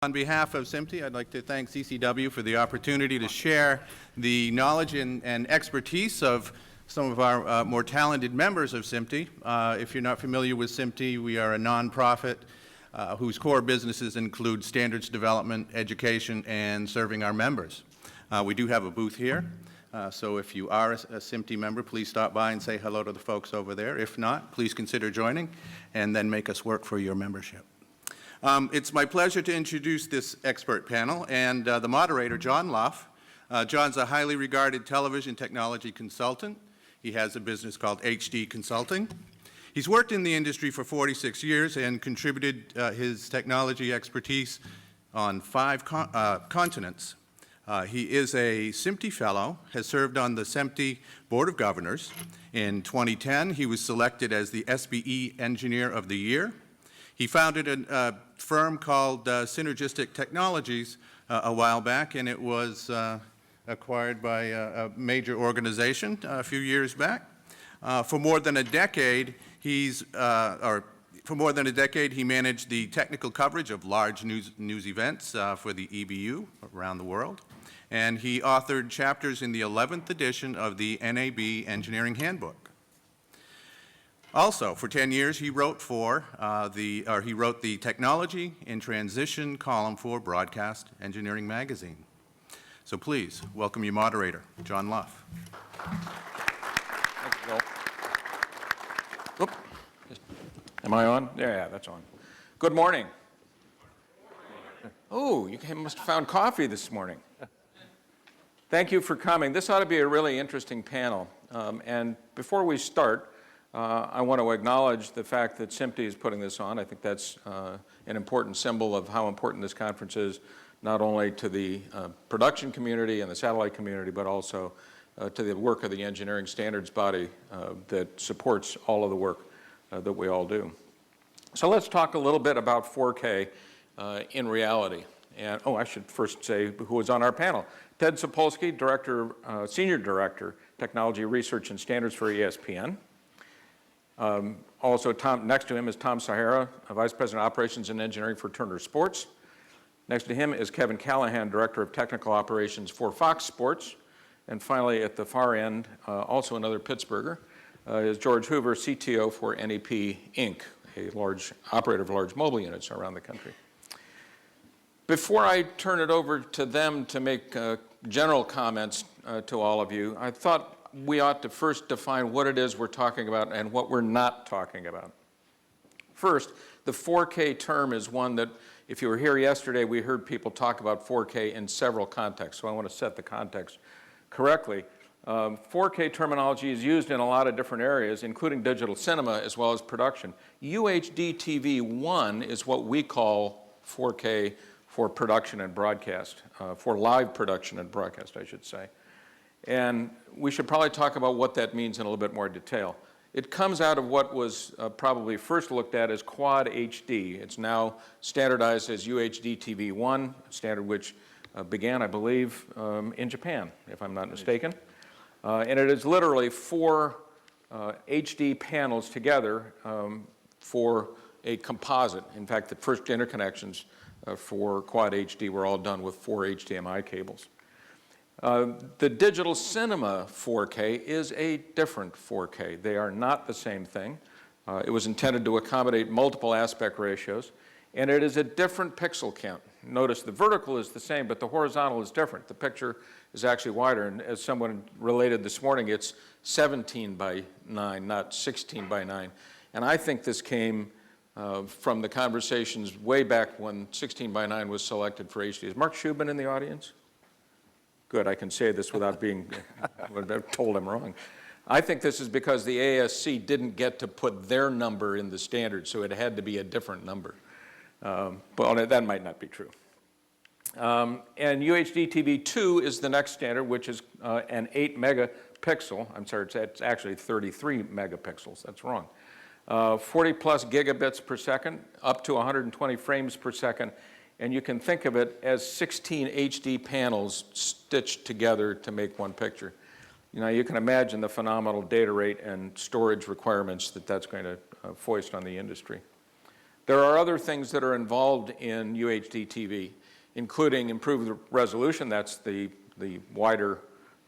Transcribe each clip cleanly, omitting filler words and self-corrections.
On behalf of SMPTE, I'd like to thank CCW for the opportunity to share the knowledge and expertise of some of our more talented members of SMPTE. If you're not familiar with SMPTE, we are a nonprofit whose core businesses include standards development, education, and serving our members. We do have a booth here, so if you are a SMPTE member, please stop by and say hello to the folks over there. If not, please consider joining and then make us work for your membership. It's my pleasure to introduce this expert panel and the moderator, John Luff. John's a highly regarded television technology consultant. He has a business called UHD Consulting. He's worked in the industry for 46 years and contributed his technology expertise on 5 continents. He is a SMPTE Fellow, has served on the SMPTE Board of Governors. In 2010, he was selected as the SBE Engineer of the Year. He founded a firm called Synergistic Technologies a while back, and it was acquired by a major organization a few years back. For more than a decade, he managed the technical coverage of large news events for the EBU around the world, and he authored chapters in the 11th edition of the NAB Engineering Handbook. Also, for 10 years, he wrote the Technology in Transition column for Broadcast Engineering Magazine. So please, welcome your moderator, John Luff. Thank you, Bill. Oop. Am I on? Yeah, that's on. Good morning. Oh, you must have found coffee this morning. Thank you for coming. This ought to be a really interesting panel. And before we start, I want to acknowledge the fact that SMPTE is putting this on. I think that's an important symbol of how important this conference is, not only to the production community and the satellite community, but also to the work of the engineering standards body that supports all of the work that we all do. So let's talk a little bit about 4K in reality. And I should first say who is on our panel. Ted Sapolsky, Senior Director, Technology Research and Standards for ESPN. Also, next to him is Tom Sahara, Vice President of Operations and Engineering for Turner Sports. Next to him is Kevin Callahan, Director of Technical Operations for Fox Sports. And finally, at the far end, also another Pittsburgher, is George Hoover, CTO for NEP Inc., a large operator of large mobile units around the country. Before I turn it over to them to make general comments to all of you, I thought we ought to first define what it is we're talking about and what we're not talking about. First, the 4K term is one that, if you were here yesterday, we heard people talk about 4K in several contexts, so I want to set the context correctly. 4K terminology is used in a lot of different areas, including digital cinema as well as production. UHD TV 1 is what we call 4K for production and broadcast, for live production and broadcast, I should say. And we should probably talk about what that means in a little bit more detail. It comes out of what was probably first looked at as Quad HD. It's now standardized as UHD TV 1, a standard which began, I believe, in Japan, if I'm not mistaken. And it is literally 4 HD panels together for a composite. In fact, the first interconnections for Quad HD were all done with 4 HDMI cables. The digital cinema 4K is a different 4K. They are not the same thing. It was intended to accommodate multiple aspect ratios, and it is a different pixel count. Notice the vertical is the same, but the horizontal is different. The picture is actually wider, and as someone related this morning, it's 17 by 9, not 16 by 9. And I think this came from the conversations way back when 16 by 9 was selected for HD. Is Mark Shubin in the audience? Good, I can say this without being told I'm wrong. I think this is because the ASC didn't get to put their number in the standard, so it had to be a different number. But that might not be true. And UHD TV 2 is the next standard, which is an 8 megapixel. I'm sorry, it's actually 33 megapixels. That's wrong. 40 plus gigabits per second, up to 120 frames per second. And you can think of it as 16 HD panels stitched together to make one picture. You know, you can imagine the phenomenal data rate and storage requirements that that's going to foist on the industry. There are other things that are involved in UHD TV, including improved resolution, that's the wider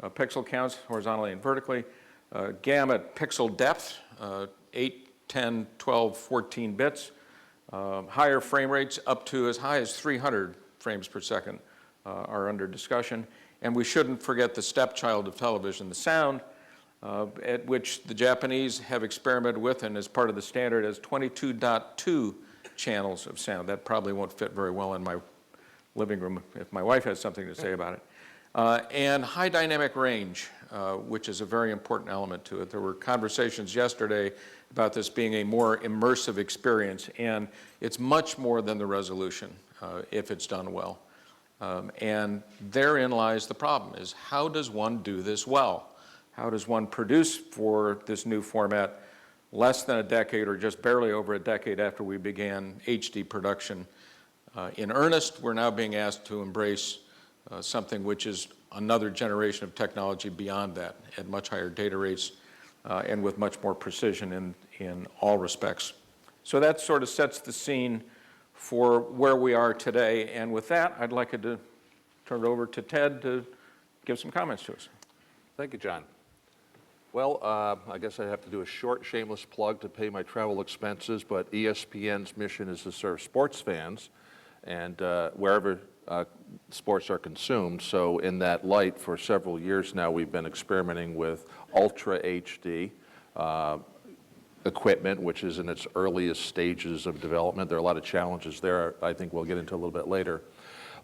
pixel counts horizontally and vertically, gamut pixel depth, 8, 10, 12, 14 bits, higher frame rates up to as high as 300 frames per second are under discussion. And we shouldn't forget the stepchild of television, the sound, at which the Japanese have experimented with and as part of the standard as 22.2 channels of sound. That probably won't fit very well in my living room if my wife has something to say about it. And high dynamic range, which is a very important element to it. There were conversations yesterday about this being a more immersive experience, and it's much more than the resolution if it's done well. And therein lies the problem, is how does one do this well? How does one produce for this new format less than a decade or just barely over a decade after we began HD production? In earnest, we're now being asked to embrace something which is another generation of technology beyond that at much higher data rates and with much more precision in all respects. So that sort of sets the scene for where we are today. And with that, I'd like to turn it over to Ted to give some comments to us. Thank you, John. Well, I guess I have to do a short, shameless plug to pay my travel expenses, but ESPN's mission is to serve sports fans and wherever sports are consumed. So in that light, for several years now, we've been experimenting with Ultra HD equipment, which is in its earliest stages of development. There are a lot of challenges there I think we'll get into a little bit later.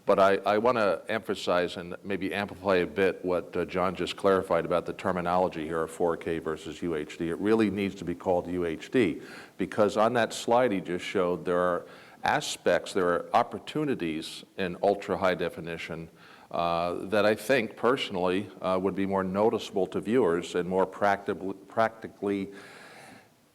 But I want to emphasize and maybe amplify a bit what John just clarified about the terminology here of 4K versus UHD. It really needs to be called UHD because on that slide he just showed there are aspects, there are opportunities in ultra high definition that I think personally would be more noticeable to viewers and more practically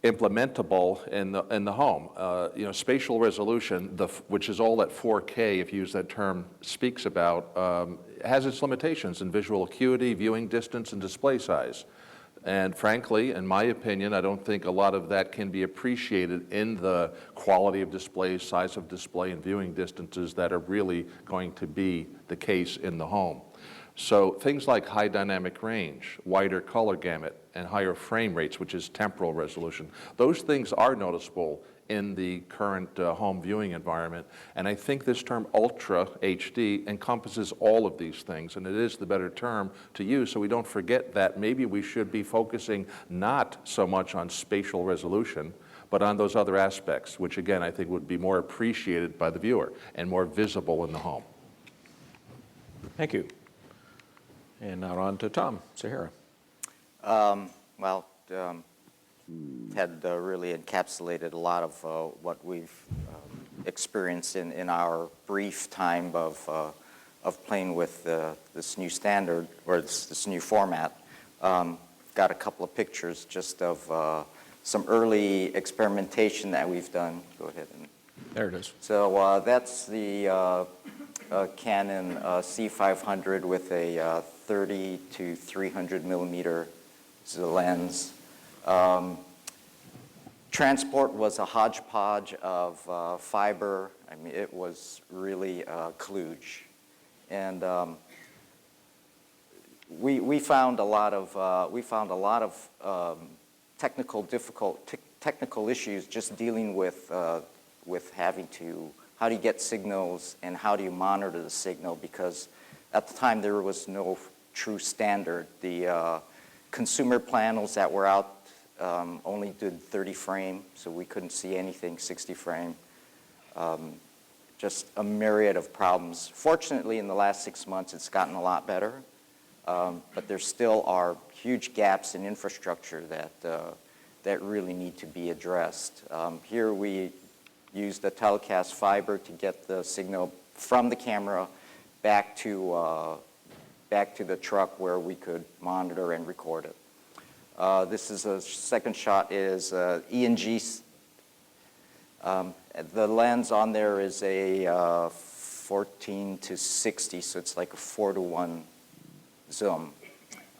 implementable in the home. You know, spatial resolution, which is all that 4K, if you use that term, speaks about, has its limitations in visual acuity, viewing distance, and display size. And frankly, in my opinion, I don't think a lot of that can be appreciated in the quality of display, size of display, and viewing distances that are really going to be the case in the home. So things like high dynamic range, wider color gamut, and higher frame rates, which is temporal resolution, those things are noticeable in the current home viewing environment. And I think this term Ultra HD encompasses all of these things, and it is the better term to use so we don't forget that maybe we should be focusing not so much on spatial resolution, but on those other aspects, which again I think would be more appreciated by the viewer and more visible in the home. Thank you. And now on to Tom Sahara. Ted really encapsulated a lot of what we've experienced in our brief time of playing with this new standard, or this new format. Got a couple of pictures just of some early experimentation that we've done. Go ahead. There it is. So that's the Canon C500 with a 30 to 300 millimeter lens. Transport was a hodgepodge of fiber. I mean, it was really kludge, and we found a lot of technical issues just dealing with having to, how do you get signals and how do you monitor the signal, because at the time there was no true standard. The consumer panels that were out only did 30 frame, so we couldn't see anything 60 frame. Just a myriad of problems. Fortunately, in the last 6 months, it's gotten a lot better, but there still are huge gaps in infrastructure that really need to be addressed. Here we use the telecast fiber to get the signal from the camera back to the truck where we could monitor and record it. This is a second shot, is E&G. The lens on there is a 14 to 60, so it's like a 4:1 zoom.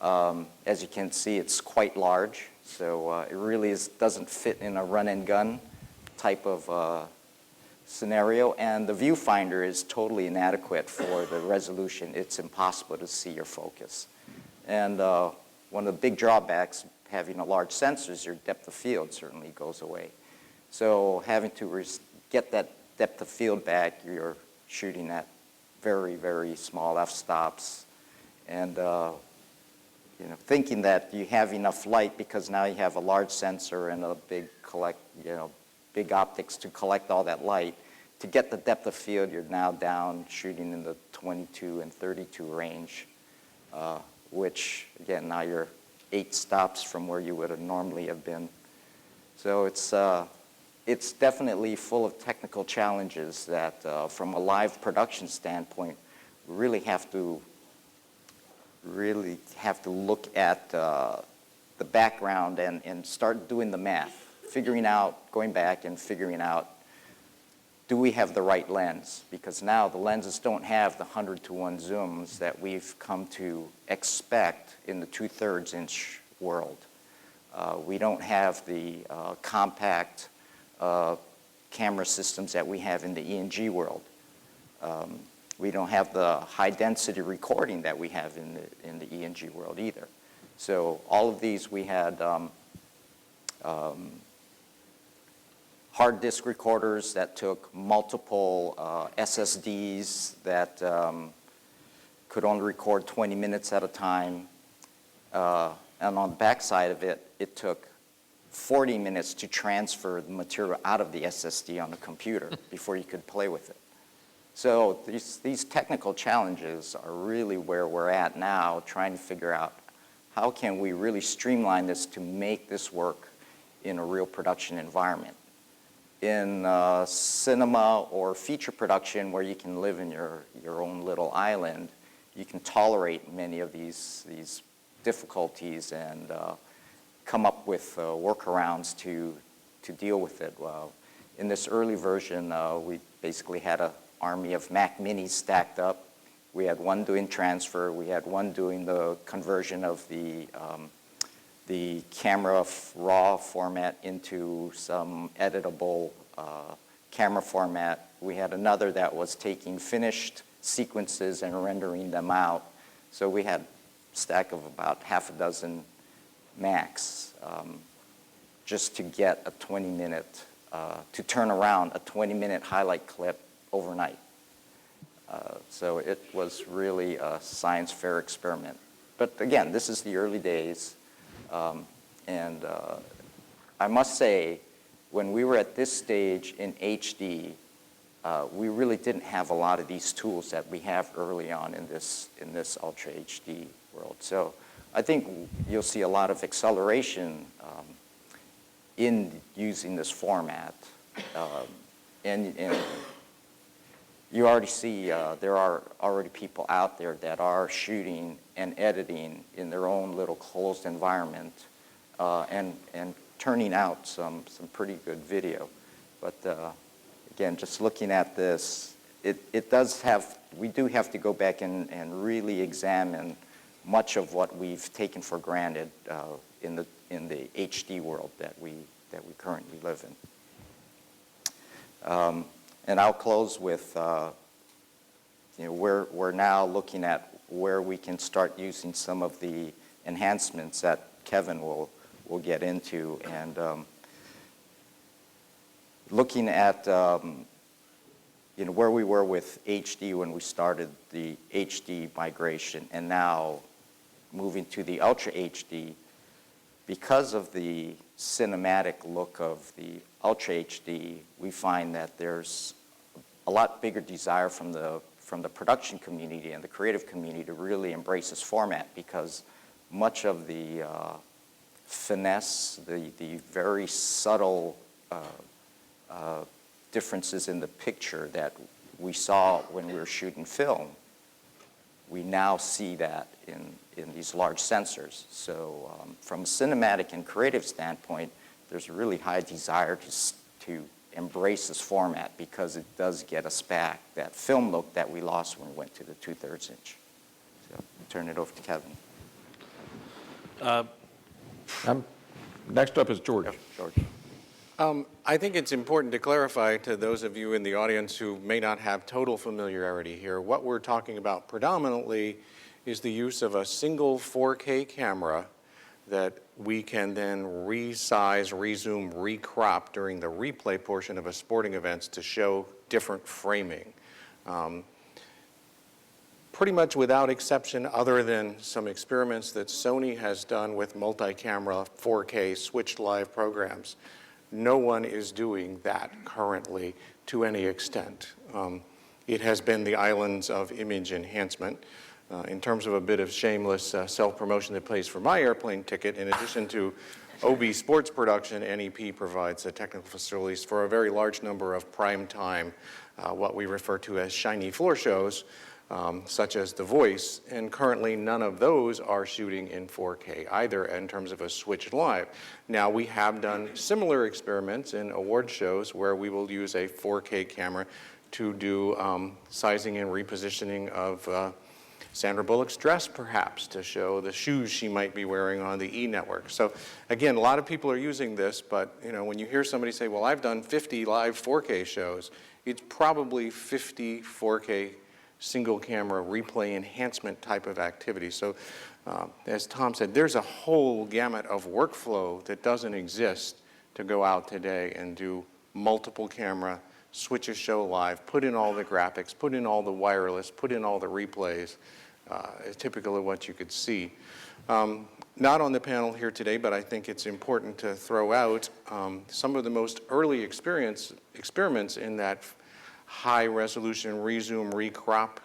As you can see, it's quite large, so it really doesn't fit in a run and gun type of scenario, and the viewfinder is totally inadequate for the resolution. It's impossible to see your focus. And one of the big drawbacks of having a large sensor is your depth of field certainly goes away. So having to get that depth of field back, you're shooting at very, very small f-stops, and thinking that you have enough light because now you have a large sensor and a big big optics to collect all that light. To get the depth of field, you're now down shooting in the 22 and 32 range, which again, now you're 8 stops from where you would have normally have been. So it's definitely full of technical challenges that from a live production standpoint, we really have to look at the background and start doing the math, going back and figuring out, do we have the right lens? Because now the lenses don't have the 100-to-1 zooms that we've come to expect in the 2/3 inch world. We don't have the compact camera systems that we have in the E&G world. We don't have the high-density recording that we have in the E&G world either. So all of these, we had hard disk recorders that took multiple SSDs that could only record 20 minutes at a time. And on the back side of it, it took 40 minutes to transfer the material out of the SSD on the computer before you could play with it. So these technical challenges are really where we're at now, trying to figure out how can we really streamline this to make this work in a real production environment. In cinema or feature production, where you can live in your own little island, you can tolerate many of these difficulties and come up with workarounds to deal with it. Well, in this early version, we basically had an army of Mac Minis stacked up. We had one doing transfer. We had one doing the conversion of the camera raw format into some editable camera format. We had another that was taking finished sequences and rendering them out. So we had a stack of about half a dozen Macs just to get a 20-minute, to turn around a 20-minute highlight clip overnight. So it was really a science fair experiment. But again, this is the early days. And I must say, when we were at this stage in HD, we really didn't have a lot of these tools that we have early on in this Ultra HD world. So I think you'll see a lot of acceleration in using this format. And you already see there are already people out there that are shooting and editing in their own little closed environment and turning out some pretty good video. But again, just looking at this, we do have to go back and really examine much of what we've taken for granted in the HD world that we currently live in. And I'll close with, we're now looking at where we can start using some of the enhancements that Kevin will get into, and looking at where we were with HD when we started the HD migration, and now moving to the Ultra HD. Because of the cinematic look of the Ultra HD, we find that there's a lot bigger desire from the production community and the creative community to really embrace this format, because much of the finesse, the very subtle differences in the picture that we saw when we were shooting film, we now see that in these large sensors. So from a cinematic and creative standpoint, there's a really high desire to embrace this format, because it does get us back that film look that we lost when we went to the 2/3 inch. So I'll turn it over to Kevin. Next up is George. Yep, George. I think it's important to clarify to those of you in the audience who may not have total familiarity here, what we're talking about predominantly is the use of a single 4K camera that we can then resize, rezoom, recrop during the replay portion of a sporting event to show different framing. Pretty much without exception, other than some experiments that Sony has done with multi-camera 4K switched live programs, no one is doing that currently to any extent. It has been the islands of image enhancement. In terms of a bit of shameless self-promotion that pays for my airplane ticket, in addition to OB sports production, NEP provides the technical facilities for a very large number of prime time, what we refer to as shiny floor shows, such as The Voice, and currently none of those are shooting in 4K either in terms of a switched live. Now, we have done similar experiments in award shows where we will use a 4K camera to do sizing and repositioning of Sandra Bullock's dress, perhaps, to show the shoes she might be wearing on the E! Network. So again, a lot of people are using this, but when you hear somebody say, well, I've done 50 live 4K shows, it's probably 50 4K single camera replay enhancement type of activity. So as Tom said, there's a whole gamut of workflow that doesn't exist to go out today and do multiple camera, switch a show live, put in all the graphics, put in all the wireless, put in all the replays. Is typical of what you could see. Not on the panel here today, but I think it's important to throw out some of the most early experiments in that high-resolution rezoom, recrop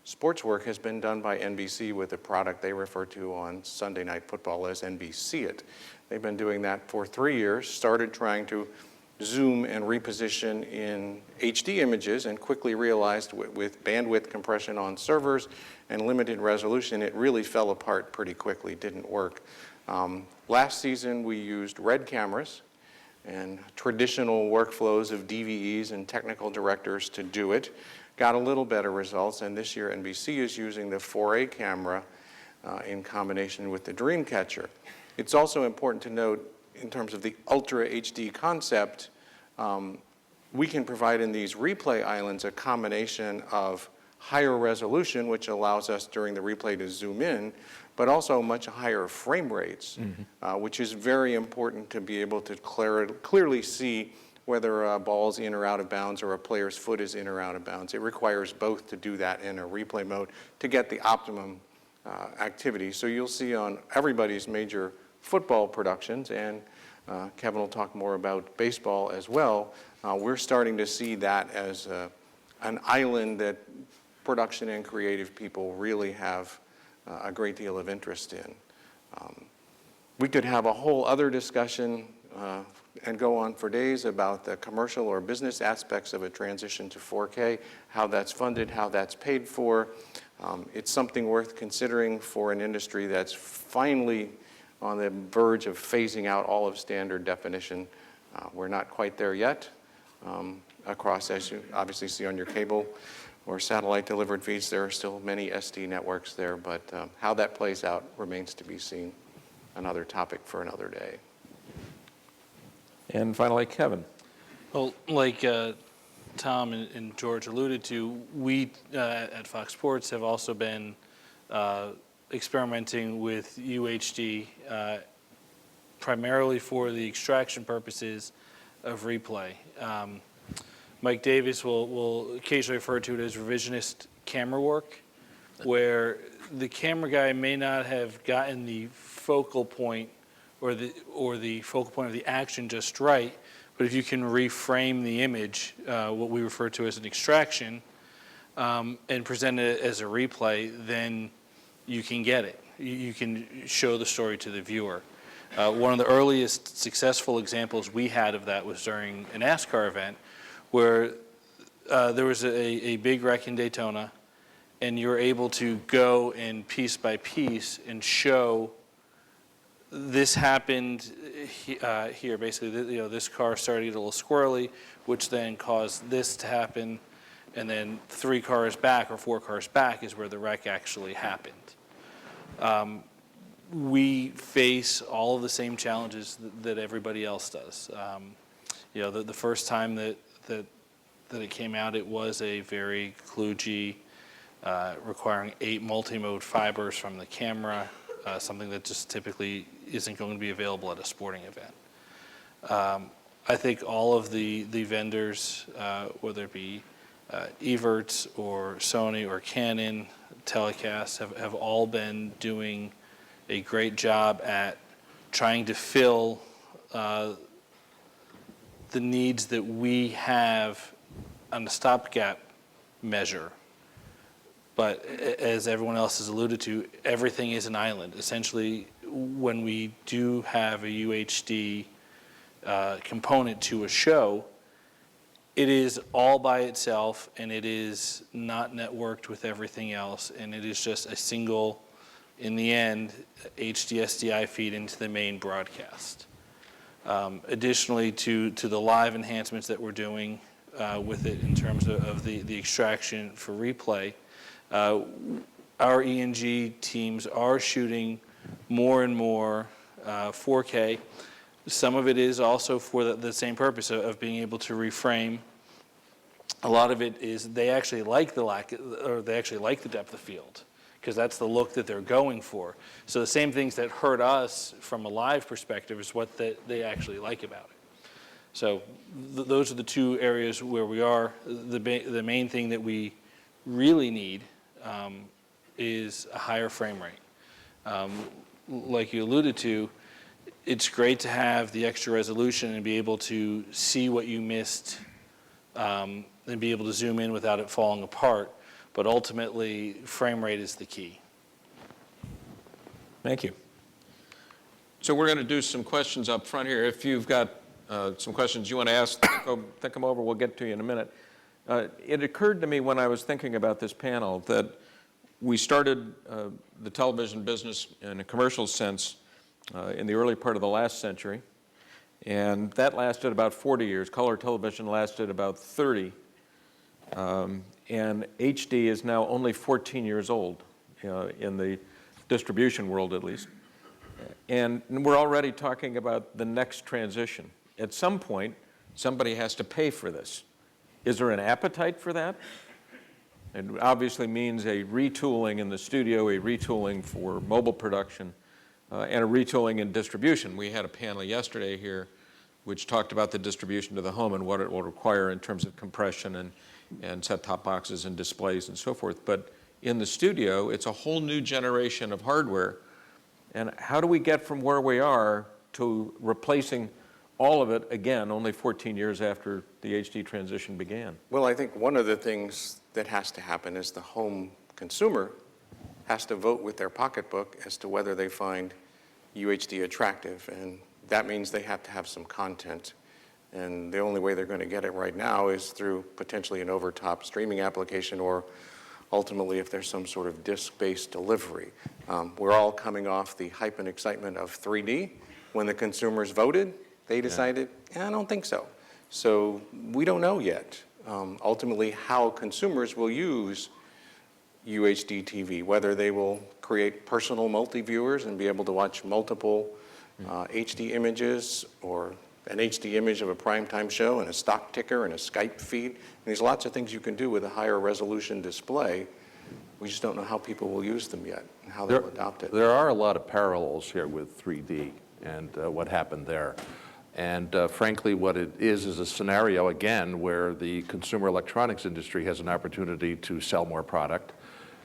sports work has been done by NBC with a product they refer to on Sunday Night Football as NBC It. They've been doing that for 3 years, started trying to zoom and reposition in HD images and quickly realized with bandwidth compression on servers and limited resolution, it really fell apart pretty quickly, didn't work. Last season, we used RED cameras and traditional workflows of DVEs and technical directors to do it. Got a little better results, and this year NBC is using the 4A camera in combination with the Dreamcatcher. It's also important to note, in terms of the Ultra HD concept, we can provide in these replay islands a combination of higher resolution, which allows us during the replay to zoom in, but also much higher frame rates, which is very important to be able to clearly see whether a ball's in or out of bounds or a player's foot is in or out of bounds. It requires both to do that in a replay mode to get the optimum activity. So you'll see on everybody's major football productions, and Kevin will talk more about baseball as well, we're starting to see that as an island that production and creative people really have a great deal of interest in. We could have a whole other discussion and go on for days about the commercial or business aspects of a transition to 4K, how that's funded, how that's paid for. It's something worth considering for an industry that's finally on the verge of phasing out all of standard definition. We're not quite there yet. Across, as you obviously see on your cable or satellite delivered feeds, there are still many SD networks there, but how that plays out remains to be seen. Another topic for another day. And finally, Kevin. Well, like Tom and George alluded to, we at Fox Sports have also been experimenting with UHD primarily for the extraction purposes of replay. Mike Davis will occasionally refer to it as revisionist camera work, where the camera guy may not have gotten the focal point or the focal point of the action just right, but if you can reframe the image, what we refer to as an extraction, and present it as a replay, then you can get it. You can show the story to the viewer. One of the earliest successful examples we had of that was during a NASCAR event where there was a big wreck in Daytona, and you were able to go and piece by piece and show this happened here. Basically, this car started to get a little squirrely, which then caused this to happen, and then 3 cars back or 4 cars back is where the wreck actually happened. we face all of the same challenges that everybody else does. You know, the first time that it came out, it was a very kludgy, requiring 8 multi-mode fibers from the camera, something that just typically isn't going to be available at a sporting event. I think all of the vendors, whether it be Evertz or Sony or Canon, Telecast, have all been doing a great job at trying to fill the needs that we have on a stopgap measure. But as everyone else has alluded to, everything is an island. Essentially, when we do have a UHD component to a show, it is all by itself, and it is not networked with everything else, and it is just a single, in the end, HD SDI feed into the main broadcast. Additionally, to the live enhancements that we're doing with it in terms of the extraction for replay, our E&G teams are shooting more and more 4K. Some of it is also for the same purpose of being able to reframe. A lot of it is they actually like the depth of field, because that's the look that they're going for. So the same things that hurt us from a live perspective is what they actually like about it. So those are the two areas where we are. The main thing that we really need is a higher frame rate. Like you alluded to, it's great to have the extra resolution and be able to see what you missed and be able to zoom in without it falling apart. But ultimately, frame rate is the key. Thank you. So we're going to do some questions up front here. If you've got some questions you want to ask, think them over. We'll get to you in a minute. It occurred to me when I was thinking about this panel that we started the television business in a commercial sense in the early part of the last century, and that lasted about 40 years. Color television lasted about 30, and HD is now only 14 years old in the distribution world, at least. And we're already talking about the next transition. At some point, somebody has to pay for this. Is there an appetite for that? It obviously means a retooling in the studio, a retooling for mobile production, and a retooling in distribution. We had a panel yesterday here which talked about the distribution to the home and what it will require in terms of compression and set-top boxes and displays and so forth. But in the studio, it's a whole new generation of hardware. And how do we get from where we are to replacing all of it, again, only 14 years after the HD transition began? Well, I think one of the things that has to happen is the home consumer has to vote with their pocketbook as to whether they find UHD attractive, and that means they have to have some content. And the only way they're going to get it right now is through potentially an over-top streaming application, or ultimately if there's some sort of disc-based delivery. We're all coming off the hype and excitement of 3D. When the consumers voted, they decided, I don't think so. So we don't know yet, ultimately, how consumers will use UHD TV, whether they will create personal multi-viewers and be able to watch multiple HD images, or an HD image of a primetime show and a stock ticker and a Skype feed. And there's lots of things you can do with a higher resolution display. We just don't know how people will use them yet and how they'll adopt it. There are a lot of parallels here with 3D and what happened there. And frankly, what it is a scenario, again, where the consumer electronics industry has an opportunity to sell more product,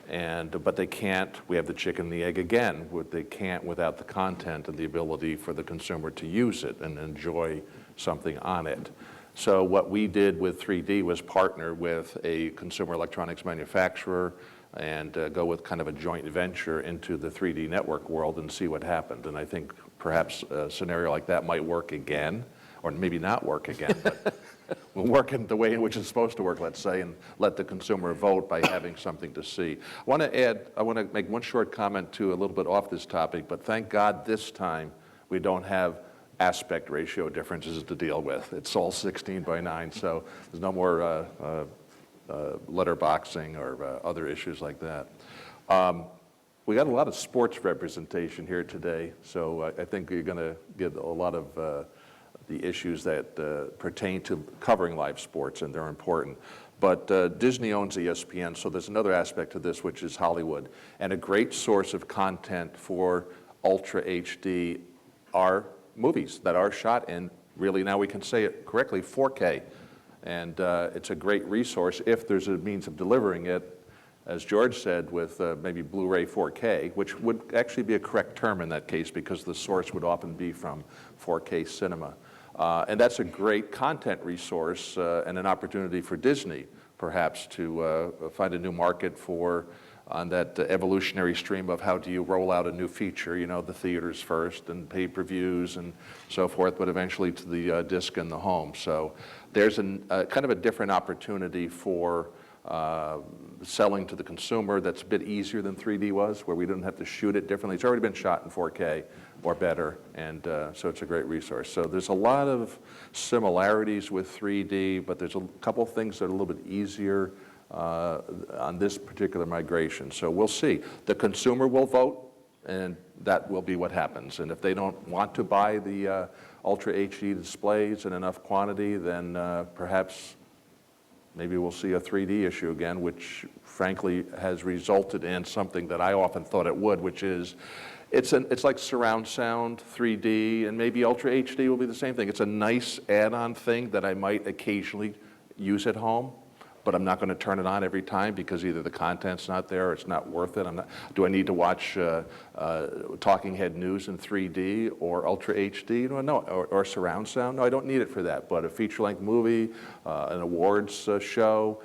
but they can't. We have the chicken and the egg again. They can't without the content and the ability for the consumer to use it and enjoy something on it. So what we did with 3D was partner with a consumer electronics manufacturer and go with kind of a joint venture into the 3D network world and see what happened. And I think perhaps a scenario like that might work again, or maybe not work again, but will work in the way in which it's supposed to work, let's say, and let the consumer vote by having something to see. I want to make one short comment too, a little bit off this topic, but thank God this time we don't have aspect ratio differences to deal with. It's all 16:9, so there's no more letterboxing or other issues like that. We got a lot of sports representation here today, so I think you're going to get a lot of the issues that pertain to covering live sports, and they're important. But Disney owns ESPN, so there's another aspect to this, which is Hollywood. And a great source of content for Ultra HD are movies that are shot in, really, now we can say it correctly, 4K. And it's a great resource if there's a means of delivering it, as George said, with maybe Blu-ray 4K, which would actually be a correct term in that case because the source would often be from 4K cinema. And that's a great content resource and an opportunity for Disney, perhaps, to find a new market for on that evolutionary stream of how do you roll out a new feature, you know, the theaters first and pay-per-views and so forth, but eventually to the disc in the home. So there's kind of a different opportunity for selling to the consumer that's a bit easier than 3D was, where we didn't have to shoot it differently. It's already been shot in 4K or better, and so it's a great resource. So there's a lot of similarities with 3D, but there's a couple things that are a little bit easier on this particular migration. So we'll see. The consumer will vote, and that will be what happens. And if they don't want to buy the Ultra HD displays in enough quantity, then perhaps maybe we'll see a 3D issue again, which frankly has resulted in something that I often thought it would, which is it's like surround sound, 3D, and maybe Ultra HD will be the same thing. It's a nice add-on thing that I might occasionally use at home, but I'm not going to turn it on every time because either the content's not there or it's not worth it. Do I need to watch Talking Head News in 3D or Ultra HD? No, or surround sound? No, I don't need it for that. But a feature-length movie, an awards show,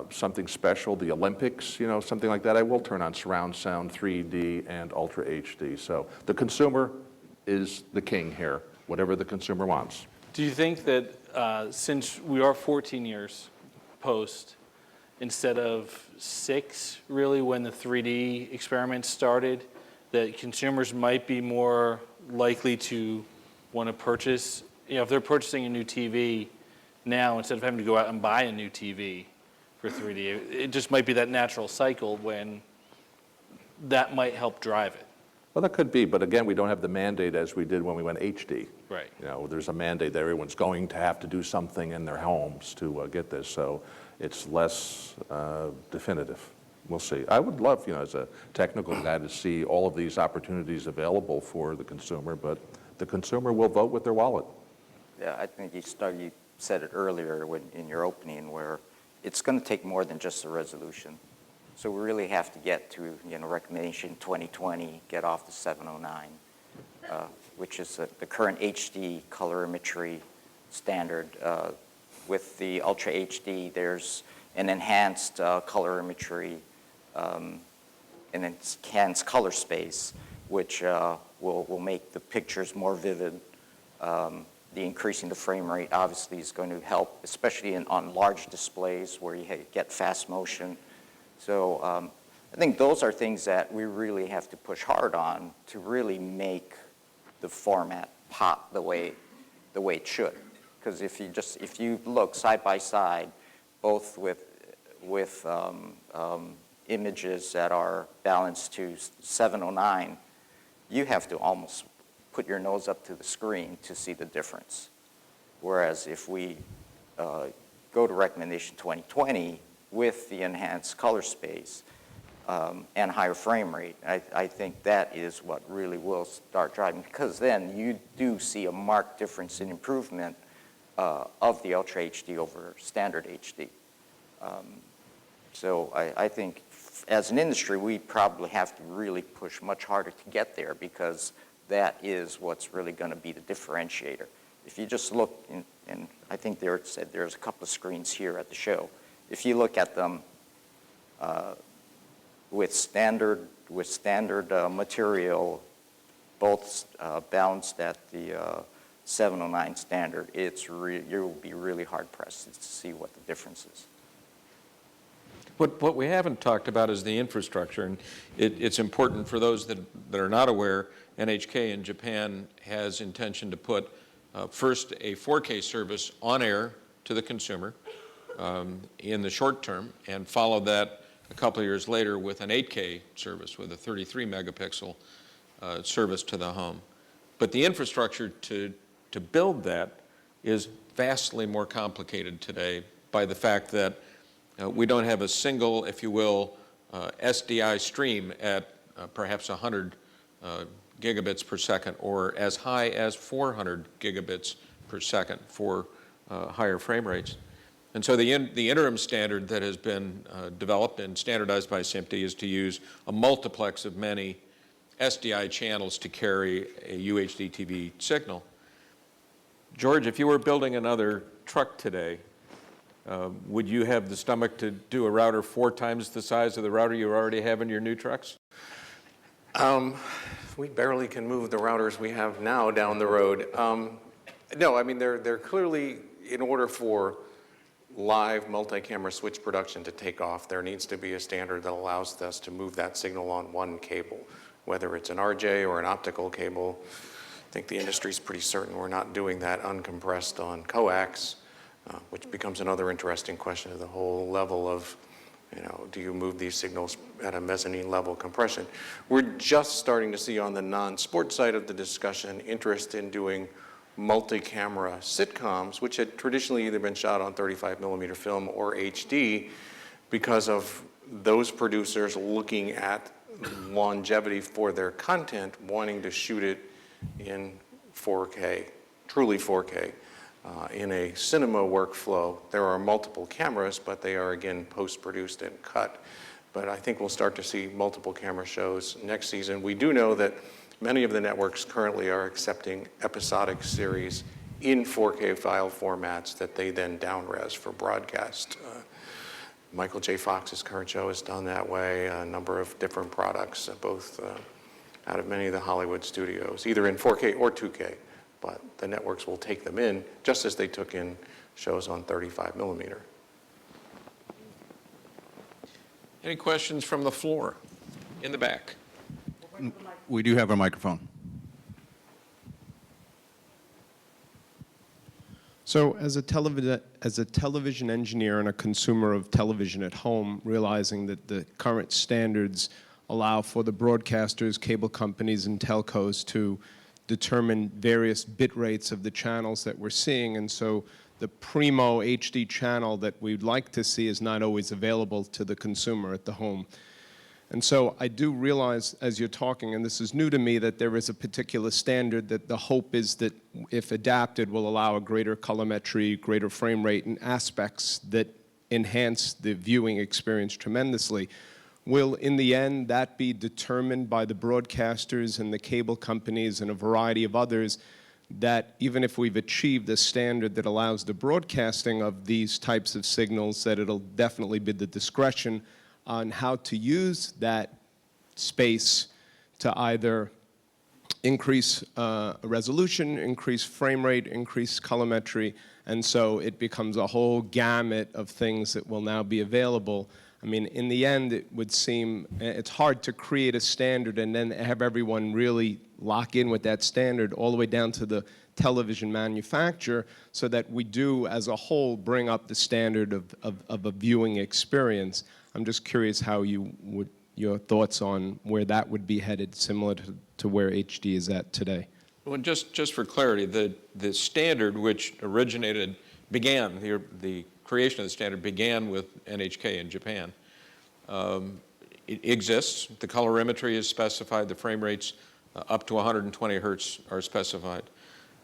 something special, the Olympics, you know, something like that, I will turn on surround sound, 3D, and Ultra HD. So the consumer is the king here, whatever the consumer wants. Do you think that since we are 14 years post, instead of 6, really, when the 3D experiment started, that consumers might be more likely to want to purchase, you know, if they're purchasing a new TV now, instead of having to go out and buy a new TV for 3D, it just might be that natural cycle when that might help drive it. Well, that could be, but again, we don't have the mandate as we did when we went HD. Right. You know, there's a mandate that everyone's going to have to do something in their homes to get this, so it's less definitive. We'll see. I would love, you know, as a technical guy, to see all of these opportunities available for the consumer, but the consumer will vote with their wallet. Yeah, I think you said it earlier in your opening, where it's going to take more than just the resolution. So we really have to get to, you know, recommendation 2020, get off the 709, which is the current HD colorimetry standard. With the Ultra HD, there's an enhanced colorimetry, an enhanced color space, which will make the pictures more vivid. The increasing the frame rate obviously is going to help, especially on large displays where you get fast motion. So I think those are things that we really have to push hard on to really make the format pop the way it should. Because if you look side by side, both with images that are balanced to 709, you have to almost put your nose up to the screen to see the difference. Whereas if we go to recommendation 2020 with the enhanced color space and higher frame rate, I think that is what really will start driving, because then you do see a marked difference in improvement of the Ultra HD over standard HD. So I think as an industry, we probably have to really push much harder to get there, because that is what's really going to be the differentiator. If you just look, and I think there's a couple of screens here at the show. If you look at them with standard material, both balanced at the 709 standard, you'll be really hard pressed to see what the difference is. What we haven't talked about is the infrastructure, and it's important for those that are not aware. NHK in Japan has intention to put first a 4K service on air to the consumer in the short term, and follow that a couple of years later with an 8K service, with a 33 megapixel service to the home. But the infrastructure to build that is vastly more complicated today by the fact that we don't have a single, if you will, SDI stream at perhaps 100 gigabits per second, or as high as 400 gigabits per second for higher frame rates. And so the interim standard that has been developed and standardized by SMPTE is to use a multiplex of many SDI channels to carry a UHD TV signal. George, if you were building another truck today, would you have the stomach to do a router 4 times the size of the router you already have in your new trucks? We barely can move the routers we have now down the road. No, I mean, they're clearly, in order for live multi-camera switch production to take off, there needs to be a standard that allows us to move that signal on one cable, whether it's an RJ or an optical cable. I think the industry's pretty certain we're not doing that uncompressed on coax, which becomes another interesting question of the whole level of, do you move these signals at a mezzanine level compression? We're just starting to see on the non-sport side of the discussion interest in doing multi-camera sitcoms, which had traditionally either been shot on 35 millimeter film or HD, because of those producers looking at longevity for their content, wanting to shoot it in 4K, truly 4K. In a cinema workflow, there are multiple cameras, but they are, again, post-produced and cut. But I think we'll start to see multiple camera shows next season. We do know that many of the networks currently are accepting episodic series in 4K file formats that they then down-res for broadcast. Michael J. Fox's current show is done that way. A number of different products, both out of many of the Hollywood studios, either in 4K or 2K. But the networks will take them in, just as they took in shows on 35 millimeter. Any questions from the floor? In the back. We do have a microphone. So as a television engineer and a consumer of television at home, realizing that the current standards allow for the broadcasters, cable companies, and telcos to determine various bit rates of the channels that we're seeing, and so the primo HD channel that we'd like to see is not always available to the consumer at the home. And so I do realize, as you're talking, and this is new to me, that there is a particular standard that the hope is that, if adapted, will allow a greater colorimetry, greater frame rate, and aspects that enhance the viewing experience tremendously. Will, in the end, that be determined by the broadcasters and the cable companies and a variety of others, that even if we've achieved a standard that allows the broadcasting of these types of signals, that it'll definitely be the discretion on how to use that space to either increase resolution, increase frame rate, increase colorimetry, and so it becomes a whole gamut of things that will now be available. I mean, in the end, it would seem it's hard to create a standard and then have everyone really lock in with that standard all the way down to the television manufacturer, so that we do, as a whole, bring up the standard of a viewing experience. I'm just curious how your thoughts on where that would be headed, similar to where HD is at today. Well, just for clarity, the standard which began, the creation of the standard began with NHK in Japan. It exists. The colorimetry is specified. The frame rates up to 120 hertz are specified.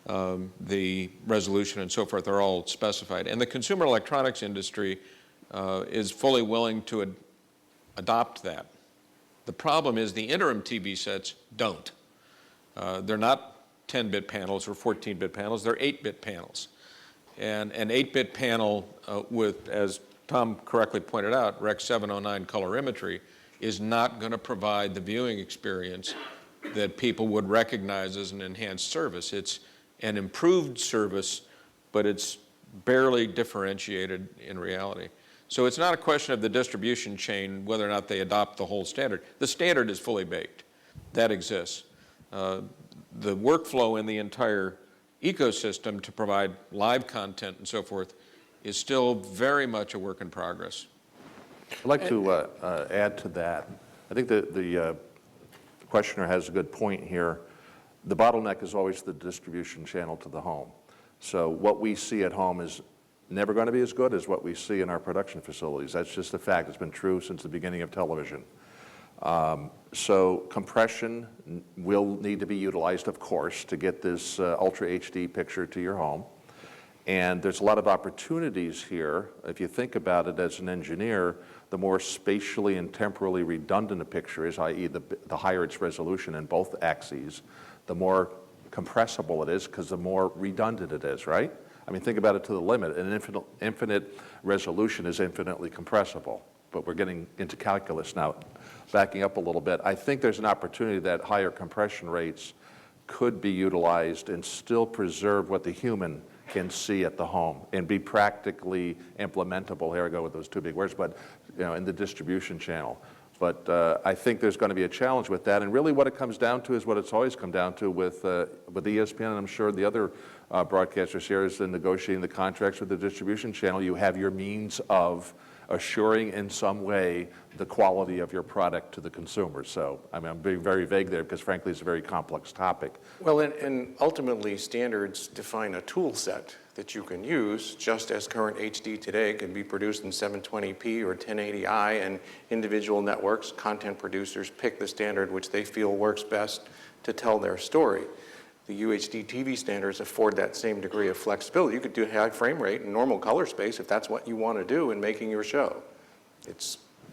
The resolution and so forth are all specified. And the consumer electronics industry is fully willing to adopt that. The problem is the interim TV sets don't. They're not 10-bit panels or 14-bit panels. They're 8-bit panels. And an 8-bit panel with, as Tom correctly pointed out, Rec. 709 colorimetry is not going to provide the viewing experience that people would recognize as an enhanced service. It's an improved service, but it's barely differentiated in reality. So it's not a question of the distribution chain, whether or not they adopt the whole standard. The standard is fully baked. That exists. The workflow in the entire ecosystem to provide live content and so forth is still very much a work in progress. I'd like to add to that. I think the questioner has a good point here. The bottleneck is always the distribution channel to the home. So what we see at home is never going to be as good as what we see in our production facilities. That's just a fact. It's been true since the beginning of television. So compression will need to be utilized, of course, to get this Ultra HD picture to your home. And there's a lot of opportunities here. If you think about it as an engineer, the more spatially and temporally redundant a picture is, i.e. the higher its resolution in both axes, the more compressible it is because the more redundant it is, right? I mean, think about it to the limit. An infinite resolution is infinitely compressible, but we're getting into calculus now. Backing up a little bit, I think there's an opportunity that higher compression rates could be utilized and still preserve what the human can see at the home and be practically implementable. Here I go with those two big words, but in the distribution channel. But I think there's going to be a challenge with that, and really what it comes down to is what it's always come down to with ESPN, and I'm sure the other broadcasters here, is in negotiating the contracts with the distribution channel. You have your means of assuring in some way the quality of your product to the consumer. So, I mean, I'm being very vague there because frankly it's a very complex topic. Well, and ultimately standards define a tool set that you can use, just as current HD today can be produced in 720p or 1080i, and individual networks, content producers pick the standard which they feel works best to tell their story. The UHD TV standards afford that same degree of flexibility. You could do high frame rate and normal color space if that's what you want to do in making your show.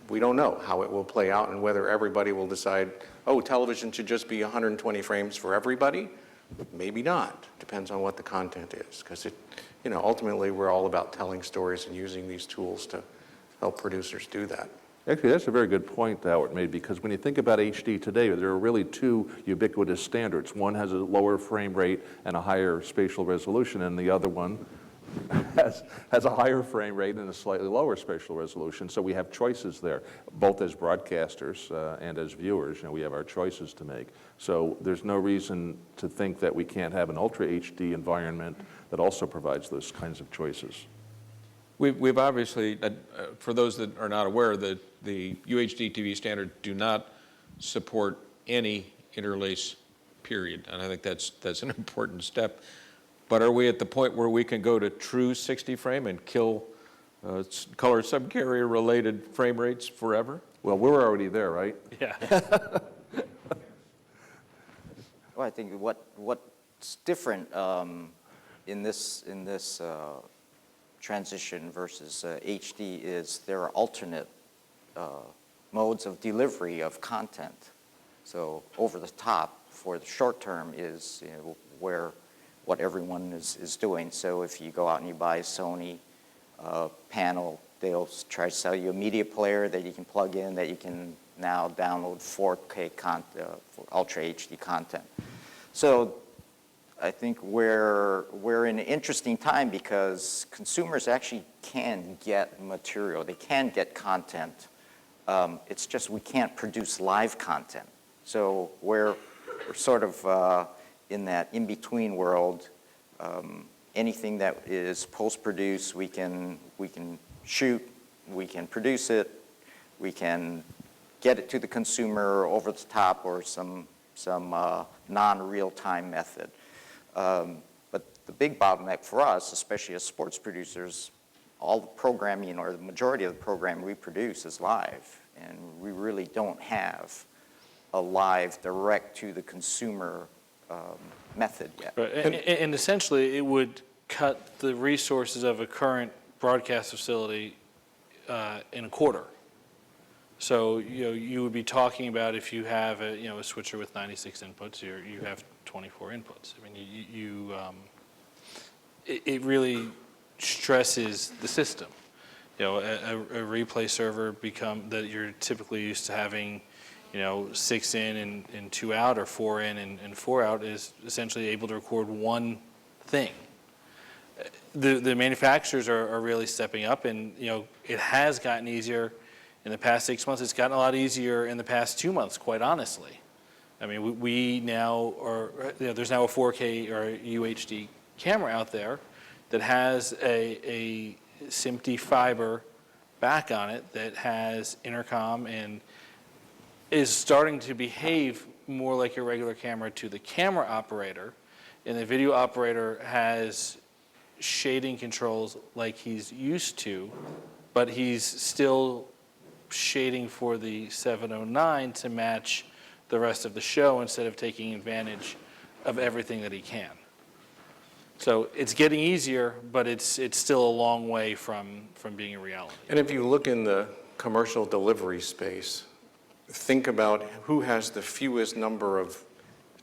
We don't know how it will play out and whether everybody will decide, oh, television should just be 120 frames for everybody. Maybe not. Depends on what the content is, because ultimately we're all about telling stories and using these tools to help producers do that. Actually, that's a very good point Howard made, because when you think about HD today, there are really two ubiquitous standards. One has a lower frame rate and a higher spatial resolution, and the other one has a higher frame rate and a slightly lower spatial resolution. So we have choices there, both as broadcasters and as viewers. We have our choices to make. So there's no reason to think that we can't have an Ultra HD environment that also provides those kinds of choices. We've obviously, for those that are not aware, the UHD TV standard do not support any interlace, period. And I think that's an important step. But are we at the point where we can go to true 60 frame and kill color subcarrier related frame rates forever? Well, we're already there, right? Yeah. Well, I think what's different in this transition versus HD is there are alternate modes of delivery of content. So over the top for the short term is where what everyone is doing. So if you go out and you buy a Sony panel, they'll try to sell you a media player that you can plug in, that you can now download 4K Ultra HD content. So I think we're in an interesting time because consumers actually can get material. They can get content. It's just we can't produce live content. So we're sort of in that in-between world. Anything that is post-produced, we can shoot, we can produce it, we can get it to the consumer over the top or some non-real-time method. But the big bottleneck for us, especially as sports producers, all the programming or the majority of the programming we produce is live, and we really don't have a live direct-to-the-consumer method yet. Right. And essentially, it would cut the resources of a current broadcast facility in a quarter. So you would be talking about if you have a switcher with 96 inputs, you have 24 inputs. I mean, it really stresses the system. A replay server that you're typically used to having 6 in and 2 out, or 4 in and 4 out, is essentially able to record one thing. The manufacturers are really stepping up, and it has gotten easier in the past 6 months. It's gotten a lot easier in the past 2 months, quite honestly. I mean, we now there's now a 4K or a UHD camera out there that has a SMPTE fiber back on it that has intercom and is starting to behave more like a regular camera to the camera operator, and the video operator has shading controls like he's used to, but he's still shading for the 709 to match the rest of the show instead of taking advantage of everything that he can. So it's getting easier, but it's still a long way from being a reality. And if you look in the commercial delivery space, think about who has the fewest number of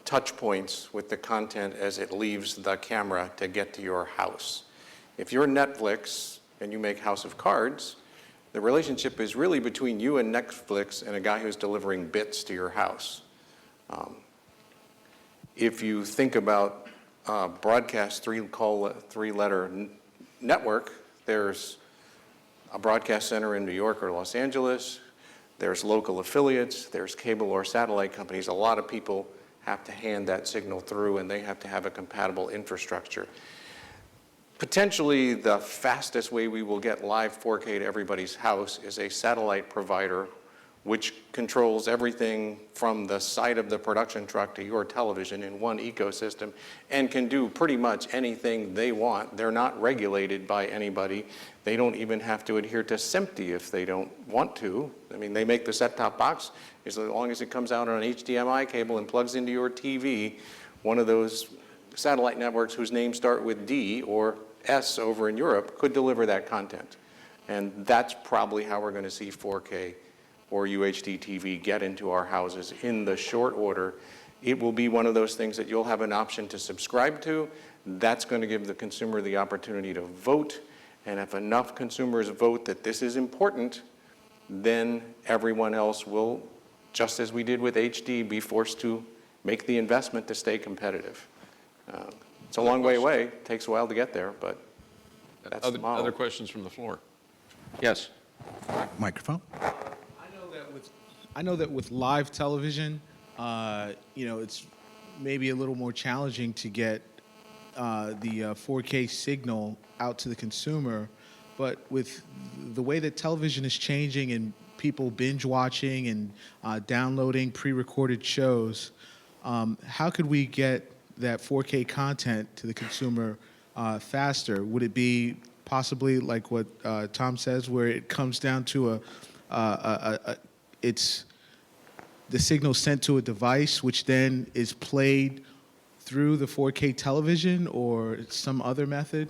touch points with the content as it leaves the camera to get to your house. If you're Netflix and you make House of Cards, the relationship is really between you and Netflix and a guy who's delivering bits to your house. If you think about broadcast three-letter network, there's a broadcast center in New York or Los Angeles, there's local affiliates, there's cable or satellite companies. A lot of people have to hand that signal through, and they have to have a compatible infrastructure. Potentially the fastest way we will get live 4K to everybody's house is a satellite provider which controls everything from the side of the production truck to your television in one ecosystem and can do pretty much anything they want. They're not regulated by anybody. They don't even have to adhere to SMPTE if they don't want to. I mean, they make the set-top box as long as it comes out on an HDMI cable and plugs into your TV. One of those satellite networks whose names start with D or S over in Europe could deliver that content. And that's probably how we're going to see 4K or UHD TV get into our houses in the short order. It will be one of those things that you'll have an option to subscribe to. That's going to give the consumer the opportunity to vote. And if enough consumers vote that this is important, then everyone else will, just as we did with HD, be forced to make the investment to stay competitive. It's a long way away. It takes a while to get there, but that's the model. Other questions from the floor? Yes. Microphone. I know that with live television, it's maybe a little more challenging to get the 4K signal out to the consumer, but with the way that television is changing and people binge watching and downloading pre-recorded shows, how could we get that 4K content to the consumer faster? Would it be possibly like what Tom says, where it comes down to it's the signal sent to a device, which then is played through the 4K television, or some other method?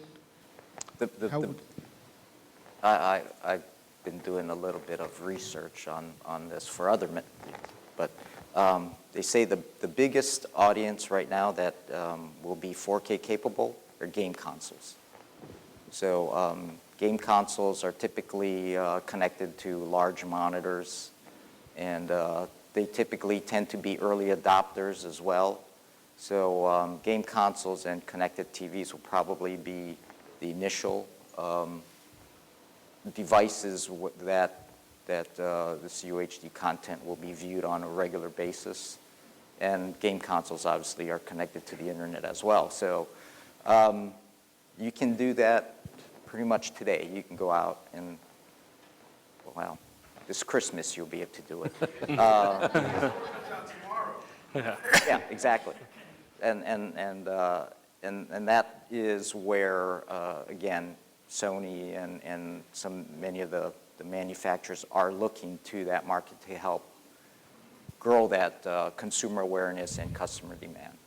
I've been doing a little bit of research on this for other but they say the biggest audience right now that will be 4K capable are game consoles. So game consoles are typically connected to large monitors, and they typically tend to be early adopters as well. So game consoles and connected TVs will probably be the initial devices that this UHD content will be viewed on a regular basis. And game consoles obviously are connected to the internet as well. So you can do that pretty much today. You can go out and, well, this Christmas you'll be able to do it. Yeah, exactly. And that is where, again, Sony and many of the manufacturers are looking to that market to help grow that consumer awareness and customer demand.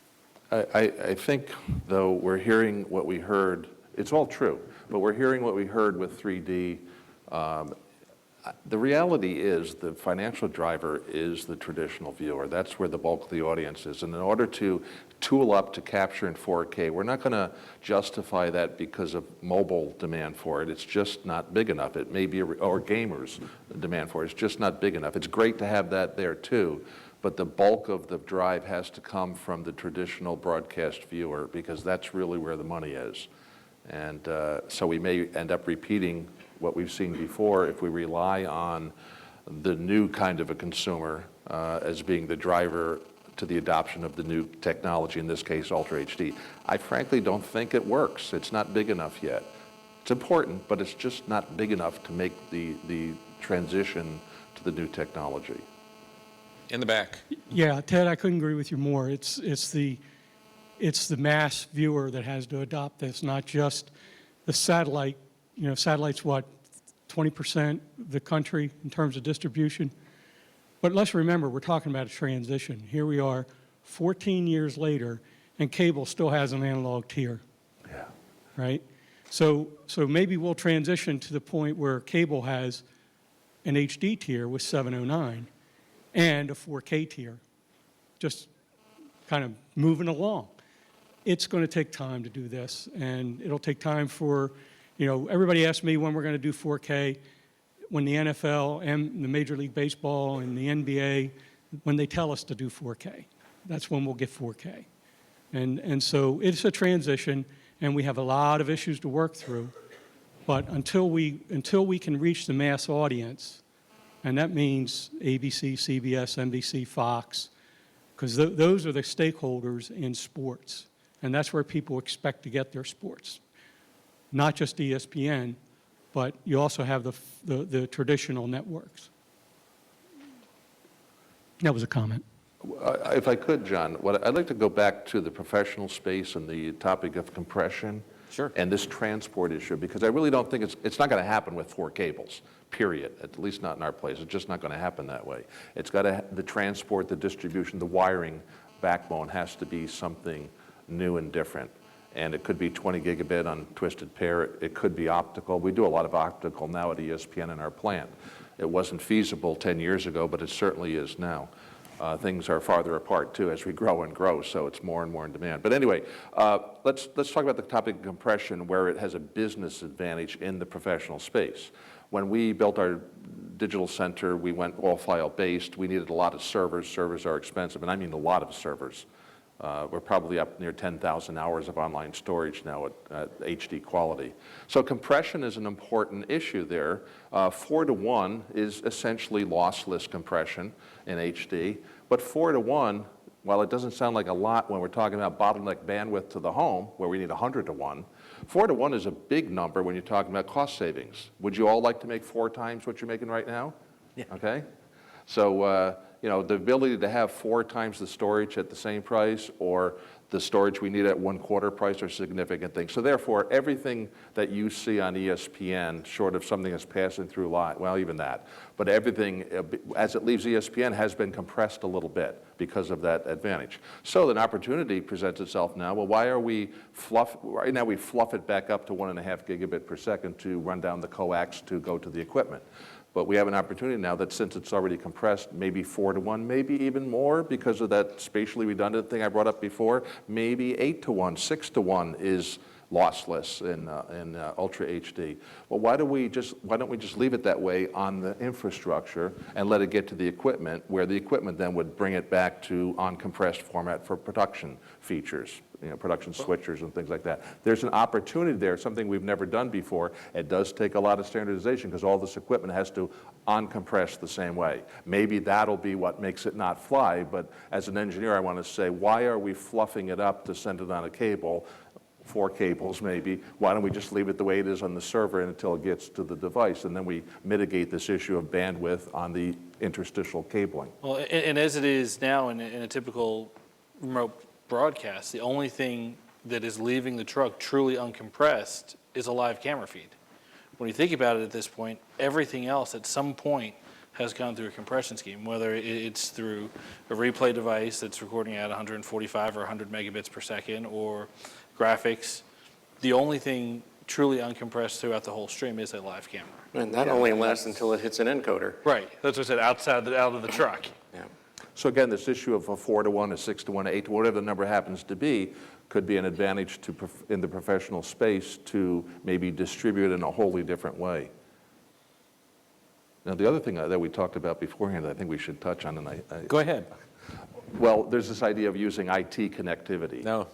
I think, though, we're hearing what we heard. It's all true, but we're hearing what we heard with 3D. The reality is the financial driver is the traditional viewer. That's where the bulk of the audience is. And in order to tool up to capture in 4K, we're not going to justify that because of mobile demand for it. It's just not big enough. It may be, or gamers' demand for it. It's just not big enough. It's great to have that there too, but the bulk of the drive has to come from the traditional broadcast viewer, because that's really where the money is. And so we may end up repeating what we've seen before if we rely on the new kind of a consumer as being the driver to the adoption of the new technology, in this case, Ultra HD. I frankly don't think it works. It's not big enough yet. It's important, but it's just not big enough to make the transition to the new technology. In the back. Yeah, Ted, I couldn't agree with you more. It's the mass viewer that has to adopt this, not just the satellite. You know, satellite's what, 20% of the country in terms of distribution. But let's remember, we're talking about a transition. Here we are 14 years later, and cable still has an analog tier. Yeah. Right? So maybe we'll transition to the point where cable has an HD tier with 709 and a 4K tier, just kind of moving along. It's going to take time to do this, and it'll take time for, you know, everybody asks me when we're going to do 4K. When the NFL and the Major League Baseball and the NBA, when they tell us to do 4K, that's when we'll get 4K. And so it's a transition, and we have a lot of issues to work through. But until we can reach the mass audience, and that means ABC, CBS, NBC, Fox, because those are the stakeholders in sports, and that's where people expect to get their sports. Not just ESPN, but you also have the traditional networks. That was a comment. If I could, John, I'd like to go back to the professional space and the topic of compression. Sure. And this transport issue, because I really don't think it's not going to happen with 4 cables, period, at least not in our place. It's just not going to happen that way. It's got to, the transport, the distribution, the wiring backbone has to be something new and different. And it could be 20 gigabit on twisted pair. It could be optical. We do a lot of optical now at ESPN in our plant. It wasn't feasible 10 years ago, but it certainly is now. Things are farther apart, too, as we grow and grow, so it's more and more in demand. But anyway, let's talk about the topic of compression, where it has a business advantage in the professional space. When we built our digital center, we went all-file based. We needed a lot of servers. Servers are expensive, and I mean a lot of servers. We're probably up near 10,000 hours of online storage now at HD quality. So compression is an important issue there. 4:1 is essentially lossless compression in HD, but 4:1, while it doesn't sound like a lot when we're talking about bottleneck bandwidth to the home, where we need 100:1, 4:1 is a big number when you're talking about cost savings. Would you all like to make 4 times what you're making right now? Yeah. Okay? So, you know, the ability to have 4 times the storage at the same price, or the storage we need at 1/4 price, are significant things. So therefore, everything that you see on ESPN, short of something that's passing through live, well, even that, but everything as it leaves ESPN has been compressed a little bit because of that advantage. So an opportunity presents itself now. Well, why are we right now we fluff it back up to 1.5 gigabit per second to run down the coax to go to the equipment. But we have an opportunity now that, since it's already compressed, maybe 4:1, maybe even more because of that spatially redundant thing I brought up before, maybe 8:1, 6:1 is lossless in Ultra HD. Well, why don't we just leave it that way on the infrastructure and let it get to the equipment, where the equipment then would bring it back to uncompressed format for production features, you know, production switchers and things like that. There's an opportunity there, something we've never done before. It does take a lot of standardization because all this equipment has to uncompress the same way. Maybe that'll be what makes it not fly, but as an engineer, I want to say, why are we fluffing it up to send it on a cable? 4 cables maybe. Why don't we just leave it the way it is on the server until it gets to the device, and then we mitigate this issue of bandwidth on the interstitial cabling. Well, and as it is now in a typical remote broadcast, the only thing that is leaving the truck truly uncompressed is a live camera feed. When you think about it at this point, everything else at some point has gone through a compression scheme, whether it's through a replay device that's recording at 145 or 100 megabits per second, or graphics. The only thing truly uncompressed throughout the whole stream is a live camera. And that only lasts until it hits an encoder. Right. That's what I said, out of the truck. Yeah. So again, this issue of a 4:1, a 6:1, 8:1, whatever the number happens to be, could be an advantage in the professional space to maybe distribute in a wholly different way. Now, the other thing that we talked about beforehand that I think we should touch on, and Go ahead. well, there's this idea of using IT connectivity. No.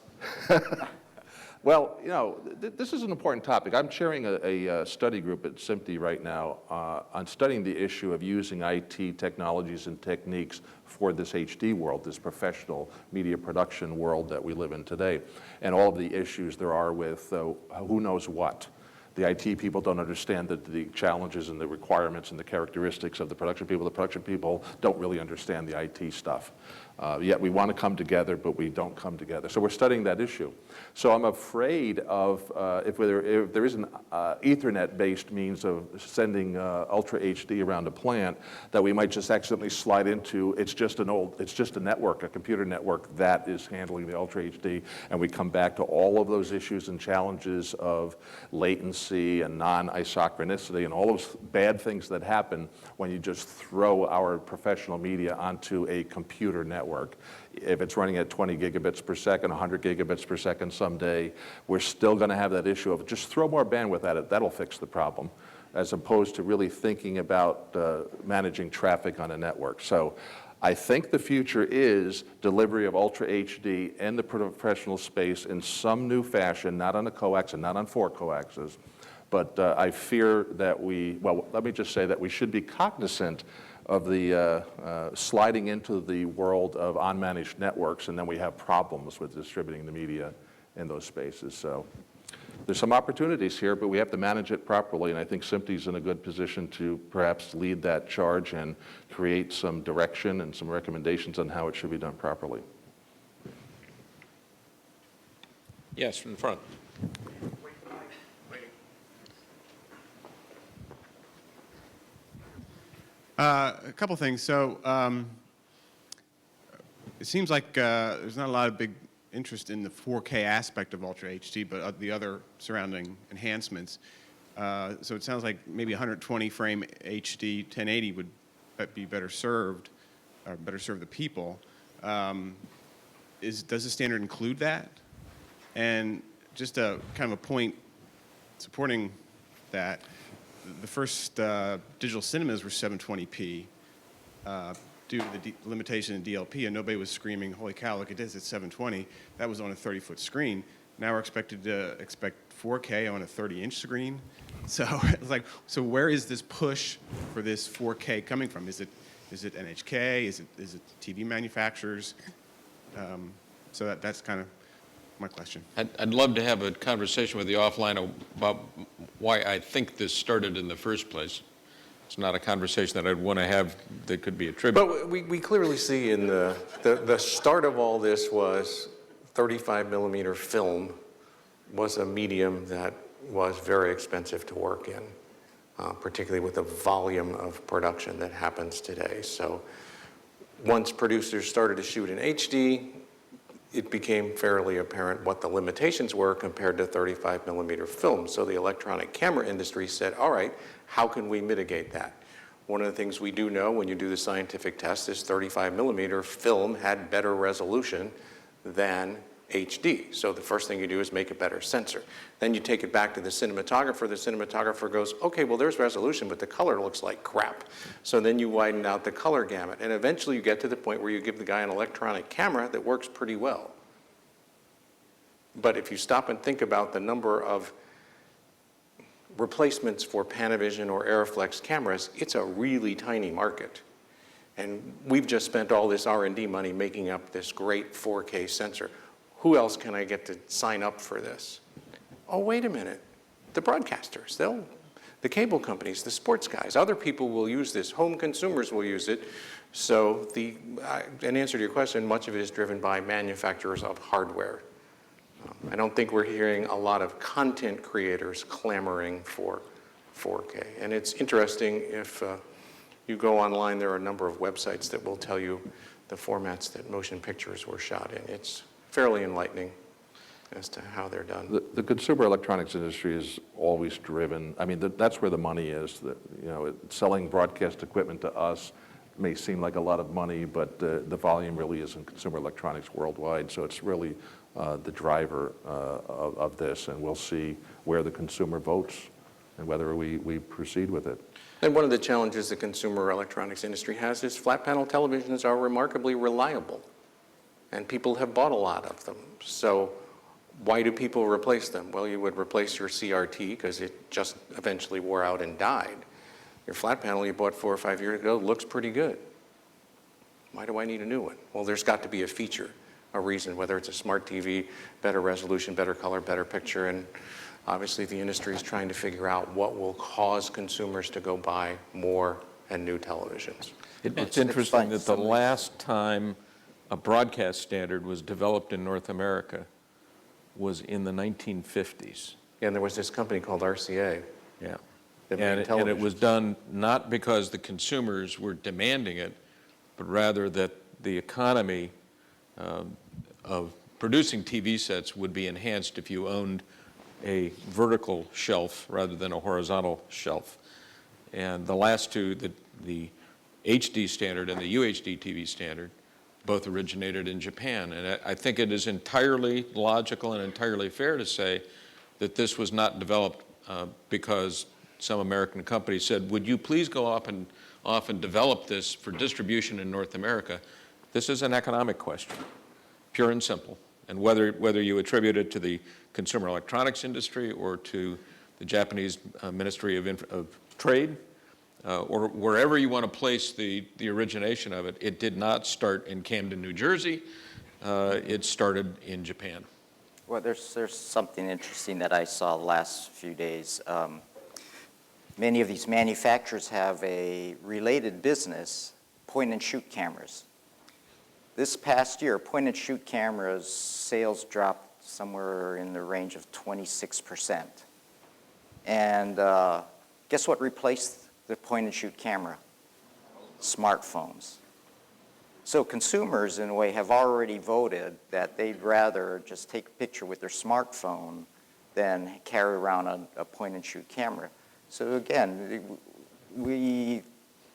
Well, you know, this is an important topic. I'm chairing a study group at SMPTE right now on studying the issue of using IT technologies and techniques for this HD world, this professional media production world that we live in today, and all of the issues there are with who knows what. The IT people don't understand the challenges and the requirements and the characteristics of the production people. The production people don't really understand the IT stuff. Yet we want to come together, but we don't come together. So we're studying that issue. So I'm afraid of if there is an Ethernet-based means of sending Ultra HD around a plant, that we might just accidentally slide into it's just a network, a computer network that is handling the Ultra HD, and we come back to all of those issues and challenges of latency and non-isochronicity and all those bad things that happen when you just throw our professional media onto a computer network. If it's running at 20 gigabits per second, 100 gigabits per second someday, we're still going to have that issue of just throw more bandwidth at it. That'll fix the problem, as opposed to really thinking about managing traffic on a network. So I think the future is delivery of Ultra HD in the professional space in some new fashion, not on a coax and not on 4 coaxes. But I fear that let me just say that we should be cognizant of the sliding into the world of unmanaged networks, and then we have problems with distributing the media in those spaces. So there's some opportunities here, but we have to manage it properly, and I think SMPTE's in a good position to perhaps lead that charge and create some direction and some recommendations on how it should be done properly. Yes, from the front. A couple things. So it seems like there's not a lot of big interest in the 4K aspect of Ultra HD, but the other surrounding enhancements. So it sounds like maybe 120 frame HD 1080 would be better served, or better serve the people. Does the standard include that? And just a kind of a point supporting that, the first digital cinemas were 720p due to the limitation in DLP, and nobody was screaming, holy cow, look at this, it's 720. That was on a 30-foot screen. Now we're expected to expect 4K on a 30-inch screen. So it's like, so where is this push for this 4K coming from? Is it NHK? Is it TV manufacturers? So that's kind of my question. I'd love to have a conversation with you offline about why I think this started in the first place. It's not a conversation that I'd want to have that could be attributed. But we clearly see in the start of all this was 35 millimeter film was a medium that was very expensive to work in, particularly with the volume of production that happens today. So once producers started to shoot in HD, it became fairly apparent what the limitations were compared to 35 millimeter film. So the electronic camera industry said, all right, how can we mitigate that? One of the things we do know when you do the scientific test is 35 millimeter film had better resolution than HD. So the first thing you do is make a better sensor. Then you take it back to the cinematographer. The cinematographer goes, okay, well, there's resolution, but the color looks like crap. So then you widen out the color gamut. And eventually you get to the point where you give the guy an electronic camera that works pretty well. But if you stop and think about the number of replacements for Panavision or Aeroflex cameras, it's a really tiny market. And we've just spent all this R&D money making up this great 4K sensor. Who else can I get to sign up for this? Oh, wait a minute. The broadcasters, the cable companies, the sports guys, other people will use this. Home consumers will use it. So in answer to your question, much of it is driven by manufacturers of hardware. I don't think we're hearing a lot of content creators clamoring for 4K. And it's interesting, if you go online, there are a number of websites that will tell you the formats that motion pictures were shot in. It's fairly enlightening as to how they're done. The consumer electronics industry is always driven. I mean, that's where the money is. Selling broadcast equipment to us may seem like a lot of money, but the volume really is in consumer electronics worldwide. So it's really the driver of this, and we'll see where the consumer votes and whether we proceed with it. And one of the challenges the consumer electronics industry has is flat panel televisions are remarkably reliable, and people have bought a lot of them. So why do people replace them? Well, you would replace your CRT because it just eventually wore out and died. Your flat panel you bought 4 or 5 years ago looks pretty good. Why do I need a new one? Well, there's got to be a feature, a reason, whether it's a smart TV, better resolution, better color, better picture, and Obviously, the industry is trying to figure out what will cause consumers to go buy more and new televisions. It's interesting that the last time a broadcast standard was developed in North America was in the 1950s. And there was this company called RCA. Yeah. that And made it was televisions. done not because the consumers were demanding it, but rather that the economy of producing TV sets would be enhanced if you owned a vertical shelf rather than a horizontal shelf. And the last two, the HD standard and the UHD TV standard, both originated in Japan. And I think it is entirely logical and entirely fair to say that this was not developed because some American company said, would you please go off and develop this for distribution in North America? This is an economic question, pure and simple. And whether you attribute it to the consumer electronics industry or to the Japanese Ministry of Trade, or wherever you want to place the origination of it, it did not start in Camden, New Jersey. It started in Japan. Well, there's something interesting that I saw the last few days. Many of these manufacturers have a related business, point-and-shoot cameras. This past year, point-and-shoot cameras sales dropped somewhere in the range of 26%. And guess what replaced the point-and-shoot camera? Smartphones. So consumers, in a way, have already voted that they'd rather just take a picture with their smartphone than carry around a point-and-shoot camera. So again, we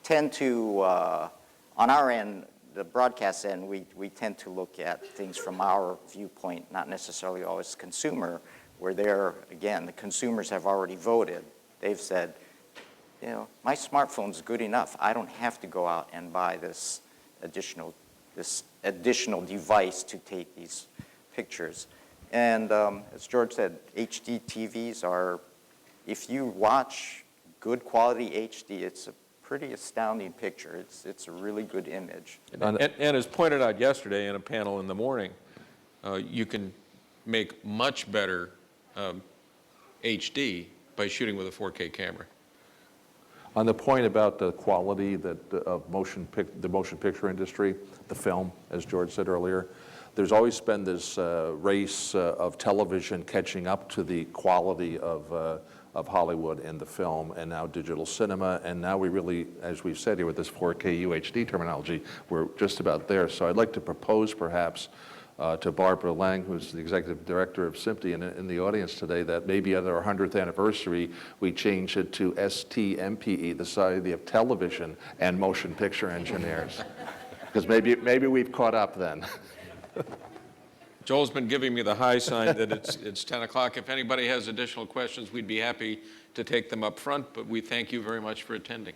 tend to, on our end, the broadcast end, we tend to look at things from our viewpoint, not necessarily always consumer, where they're, again, the consumers have already voted. They've said, you know, my smartphone's good enough. I don't have to go out and buy this additional device to take these pictures. And as George said, HD TVs are, if you watch good quality HD, it's a pretty astounding picture. It's a really good image. And as pointed out yesterday in a panel in the morning, you can make much better HD by shooting with a 4K camera. On the point about the quality of the motion picture industry, the film, as George said earlier, there's always been this race of television catching up to the quality of Hollywood and the film, and now digital cinema, and now we really, as we've said here with this 4K UHD terminology, we're just about there. So I'd like to propose perhaps to Barbara Lang, who's the executive director of SMPTE in the audience today, that maybe at our 100th anniversary, we change it to STMPE, the Society of Television and Motion Picture Engineers. Because maybe we've caught up then. Joel's been giving me the high sign that it's 10 o'clock. If anybody has additional questions, we'd be happy to take them up front, but we thank you very much for attending.